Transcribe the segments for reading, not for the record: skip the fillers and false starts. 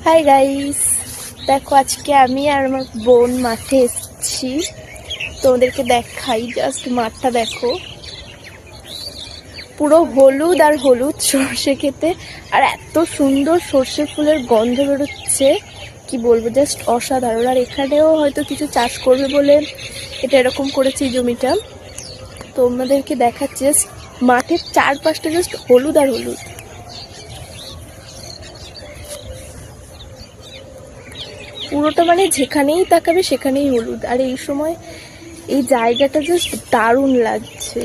Hi guys, দেখো আজকে আমি আর আমার বোন মাঠে এসেছি। তোমাদেরকে দেখাই, জাস্ট মাঠটা দেখো, পুরো হলুদ আর হলুদ সর্ষে খেতে। আর এত সুন্দর সর্ষে ফুলের গন্ধ বেরোচ্ছে, কি বলবো, জাস্ট অসাধারণ। আর এখানেও হয়তো কিছু চাষ করবে বলে এটা এরকম করেছে এই জমিটা। তোমাদেরকে দেখাচ্ছি, জাস্ট মাঠের চারপাশটা জাস্ট হলুদ আর হলুদ। পুরোটা মানে যেখানেই তাকাবে সেখানেই হলুদ। আর এই সময় এই জায়গাটা জাস্ট দারুণ লাগছে।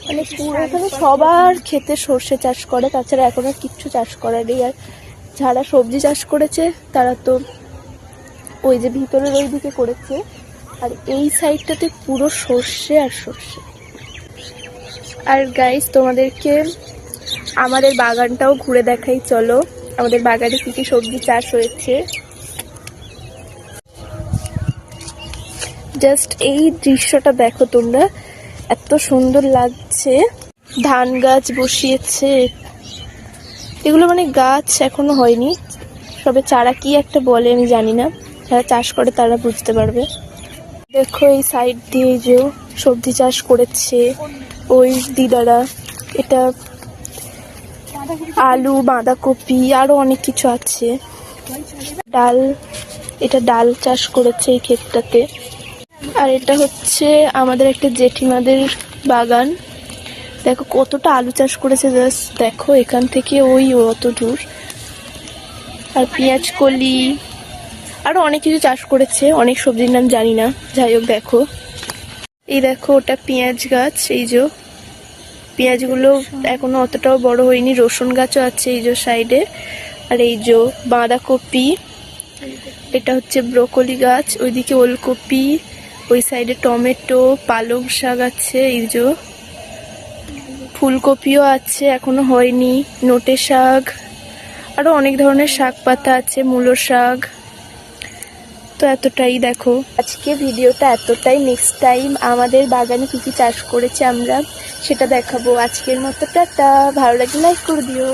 মানে পুরোখানে সবার ক্ষেতে সর্ষে চাষ করে, তাছাড়া এখন আর কিচ্ছু চাষ করার নেই। আর যারা সবজি চাষ করেছে তারা তো ওই যে ভিতরের ওই দিকে করেছে, আর এই সাইডটাতে পুরো সর্ষে আর সর্ষে। আর গাইস, তোমাদেরকে আমাদের বাগানটাও ঘুরে দেখাই, চলো। আমাদের বাগানে কি কি সবজি চাষ হয়েছে, জাস্ট এই দৃশ্যটা দেখো তোমরা, এত সুন্দর লাগছে। ধান গাছ বসিয়েছে, এগুলো মানে গাছ এখনো হয়নি, সবে চারা, কি একটা বলে আমি জানি না, যারা চাষ করে তারা বুঝতে পারবে। দেখো এই সাইড দিয়ে যে সবজি চাষ করেছে ওই দিদারা, এটা আলু, বাঁধাকপি, আরো অনেক কিছু আছে। ডাল, এটা ডাল চাষ করেছে এই ক্ষেতটাতে। আর এটা হচ্ছে আমাদের একটা জেঠিমাদের বাগান, দেখো কতটা আলু চাষ করেছে, জাস্ট দেখো এখান থেকে ওই অত দূর। আর পেঁয়াজ কলি, আরো অনেক কিছু চাষ করেছে, অনেক সবজির নাম জানি না, যাই হোক। দেখো এই দেখো, ওটা পেঁয়াজ গাছ, এই যে পেঁয়াজগুলো এখনো অতটাও বড় হয়নি। রসুন গাছও আছে এই যে সাইডে। আর এই যে বাঁধাকপি, এটা হচ্ছে ব্রোকলি গাছ, ওইদিকে ওলকপি, ওই সাইডে টমেটো, পালং শাক আছে, এই যে ফুলকপিও আছে, এখনো হয়নি, নোটে শাক, আরো অনেক ধরনের শাক পাতা আছে, মূলো শাক। তো এতটাই, দেখো আজকে ভিডিওটা এতটাই। নেক্সট টাইম আমাদের বাগানে কি কি চাষ করেছি আমরা সেটা দেখাবো। আজকের মতো টাটা, ভালো লাগলে লাইক করে দিও।